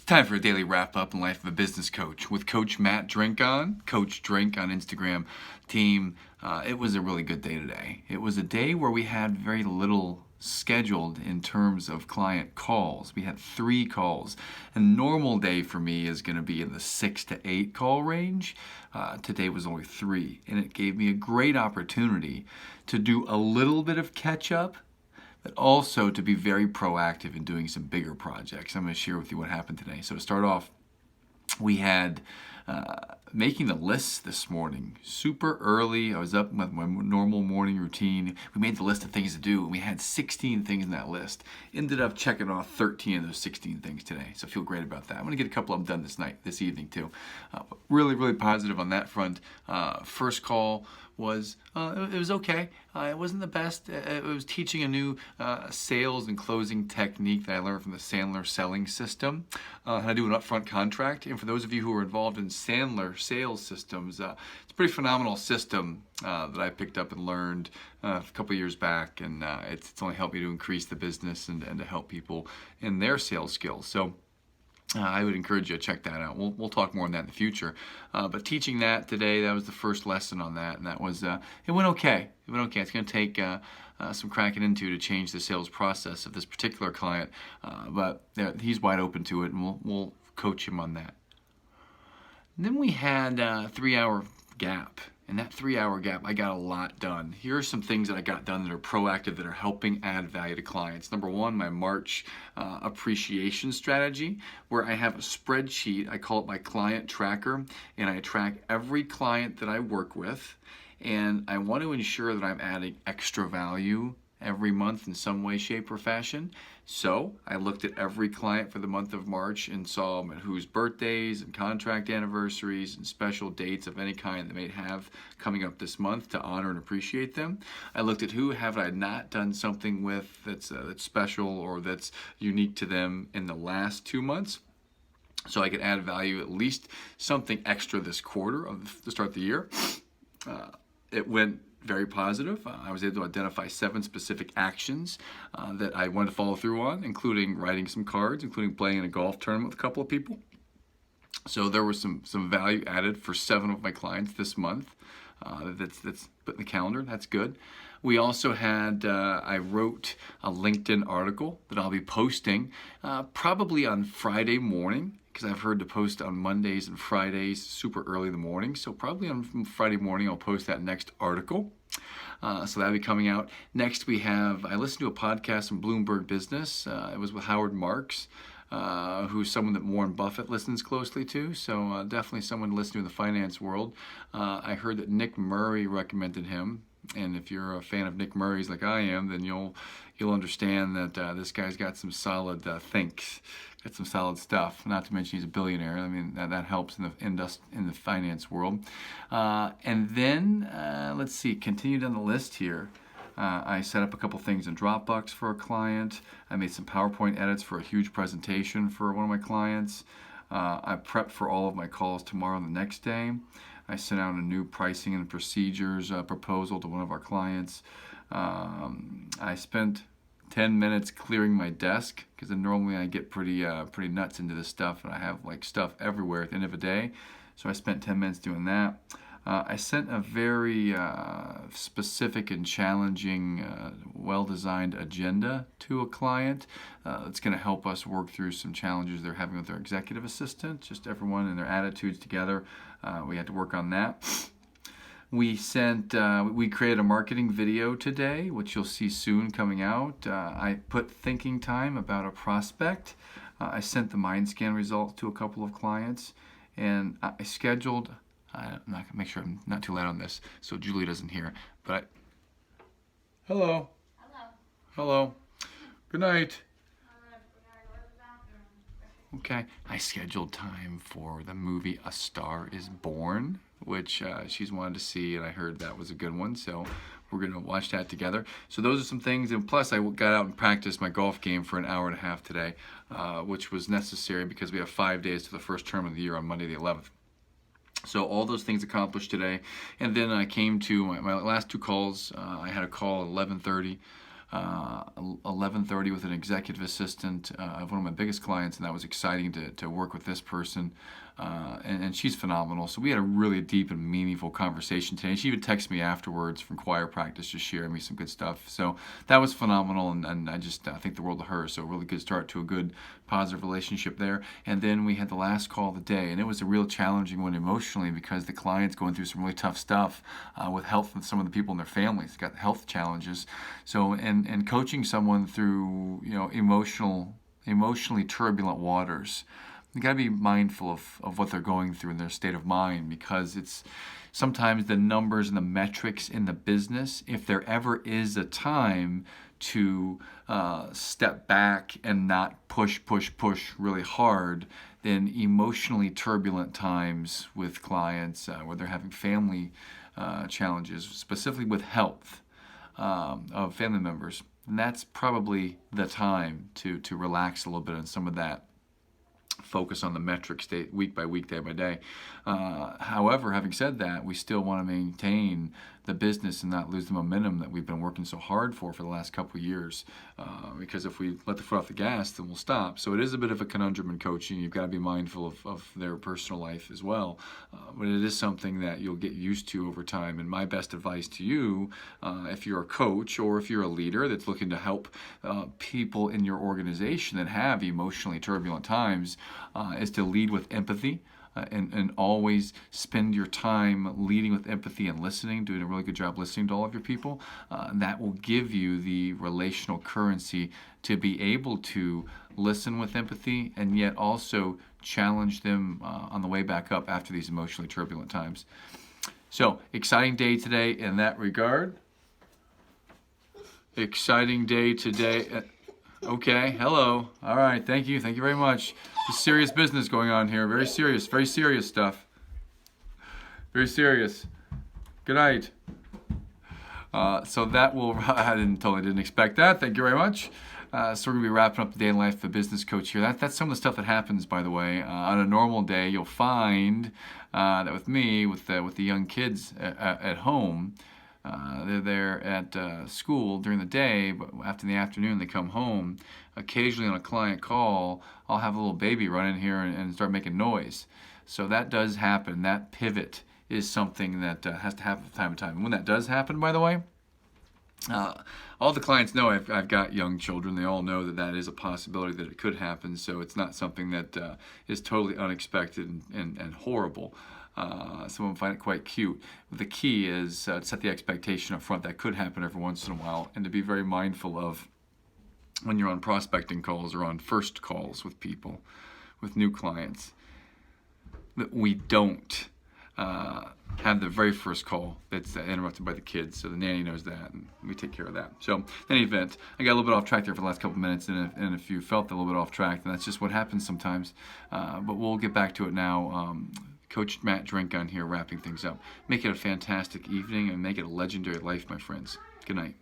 Time for a daily wrap-up in Life of a Business Coach with Coach Matt Drink on, Coach Drink on Instagram. Team, it was a really good day today. It was a day where we had very little scheduled in terms of client calls. We had 3 calls. A normal day for me is going to be in the 6 to 8 call range. Today was only 3, and it gave me a great opportunity to do a little bit of catch-up, but also to be very proactive in doing some bigger projects. I'm going to share with you what happened today. So to start off, we had making the list this morning super early. I was up with my normal morning routine. We made the list of things to do, and we had 16 things in that list. Ended up checking off 13 of those 16 things today, so I feel great about that. I'm going to get a couple of them done this evening too. But really positive on that front. First call was, it was okay. It wasn't the best. It was teaching a new sales and closing technique that I learned from the Sandler selling system, how to do an upfront contract. And for those of you who are involved in Sandler sales systems, it's a pretty phenomenal system that I picked up and learned a couple of years back, and it's only helped me to increase the business and to help people in their sales skills. So I would encourage you to check that out. We'll talk more on that in the future. But teaching that today, that was the first lesson on that, and that was it went okay. It went okay. It's going to take some cracking into to change the sales process of this particular client, but he's wide open to it, and we'll coach him on that. And then we had a 3-hour gap. In that 3-hour gap, I got a lot done. Here are some things that I got done that are proactive, that are helping add value to clients. Number one, my March appreciation strategy, where I have a spreadsheet. I call it my client tracker, and I track every client that I work with, and I want to ensure that I'm adding extra value every month in some way, shape, or fashion. So I looked at every client for the month of March and saw whose birthdays and contract anniversaries and special dates of any kind they may have coming up this month to honor and appreciate them. I looked at who have I not done something with that's special or that's unique to them in the last 2 months, so I could add value, at least something extra this quarter to start the year. It went very positive. I was able to identify 7 specific actions that I wanted to follow through on, including writing some cards, including playing in a golf tournament with a couple of people. So there was some value added for 7 of my clients this month. That's put in the calendar. That's good. We also had, I wrote a LinkedIn article that I'll be posting probably on Friday morning, because I've heard to post on Mondays and Fridays super early in the morning. So probably on Friday morning, I'll post that next article. So that'll be coming out. Next, I listened to a podcast from Bloomberg Business. It was with Howard Marks, who's someone that Warren Buffett listens closely to. So definitely someone to listen to in the finance world. I heard that Nick Murray recommended him. And if you're a fan of Nick Murray's like I am, then you'll understand that this guy's got some solid thinks. Got some solid stuff. Not to mention he's a billionaire. I mean, that helps in the finance world. And then let's see. Continued on the list here. I set up a couple things in Dropbox for a client. I made some PowerPoint edits for a huge presentation for one of my clients. I prepped for all of my calls tomorrow and the next day. I sent out a new pricing and procedures proposal to one of our clients. I spent 10 minutes clearing my desk, because normally I get pretty nuts into this stuff, and I have like stuff everywhere at the end of a day. So I spent 10 minutes doing that. I sent a very specific and challenging, well-designed agenda to a client. It's going to help us work through some challenges they're having with their executive assistant, just everyone and their attitudes together. We had to work on that. We created a marketing video today, which you'll see soon coming out. I put thinking time about a prospect. I sent the mind scan results to a couple of clients, and I scheduled. I'm not gonna make sure I'm not too loud on this, so Julie doesn't hear. But hello. Hello. Good night. Okay, I scheduled time for the movie A Star Is Born, which she's wanted to see, and I heard that was a good one, so we're going to watch that together. So those are some things, and plus I got out and practiced my golf game for an hour and a half today, which was necessary because we have 5 days to the first term of the year on Monday the 11th. So all those things accomplished today, and then I came to my last 2 calls. I had a call at 11:30 11:30 with an executive assistant of one of my biggest clients, and that was exciting to work with this person. And she's phenomenal. So we had a really deep and meaningful conversation today. And she even texted me afterwards from choir practice, just sharing me some good stuff. So that was phenomenal, and I think the world of her. So a really good start to a good, positive relationship there. And then we had the last call of the day, and it was a real challenging one emotionally because the client's going through some really tough stuff with health with some of the people in their families, got health challenges. So and coaching someone through emotionally turbulent waters. You got to be mindful of what they're going through in their state of mind, because it's sometimes the numbers and the metrics in the business, if there ever is a time to step back and not push really hard, then emotionally turbulent times with clients where they're having family challenges, specifically with health of family members, and that's probably the time to relax a little bit on some of that. Focus on the metrics week by week, day by day. However, having said that, we still want to maintain the business and not lose the momentum that we've been working so hard for the last couple of years. Because if we let the foot off the gas, then we'll stop. So it is a bit of a conundrum in coaching. You've got to be mindful of their personal life as well. But it is something that you'll get used to over time. And my best advice to you, if you're a coach or if you're a leader that's looking to help people in your organization that have emotionally turbulent times, is to lead with empathy. And always spend your time leading with empathy and listening, doing a really good job listening to all of your people. That will give you the relational currency to be able to listen with empathy and yet also challenge them on the way back up after these emotionally turbulent times. So, exciting day today in that regard. Exciting day today. Okay, hello. All right, thank you very much. There's serious business going on here. Very serious stuff. Very serious. Good night. So that will, I totally didn't expect that. Thank you very much. So we're going to be wrapping up the day in life of a business coach here. That's some of the stuff that happens, by the way. On a normal day, you'll find that with me, with the young kids at home, they're there at school during the day, but after the afternoon they come home. Occasionally on a client call, I'll have a little baby run in here and start making noise. So that does happen. That pivot is something that has to happen from time to time. And when that does happen, by the way, all the clients know I've got young children. They all know that is a possibility that it could happen. So it's not something that is totally unexpected and horrible. Some of them find it quite cute. But the key is to set the expectation up front that could happen every once in a while, and to be very mindful of when you're on prospecting calls or on first calls with people, with new clients, that we don't have the very first call that's interrupted by the kids. So the nanny knows that, and we take care of that. So in any event, I got a little bit off track there for the last couple of minutes, and if you felt a little bit off track, then that's just what happens sometimes. But we'll get back to it now. Coach Matt Drink on here, wrapping things up. Make it a fantastic evening and make it a legendary life, my friends. Good night.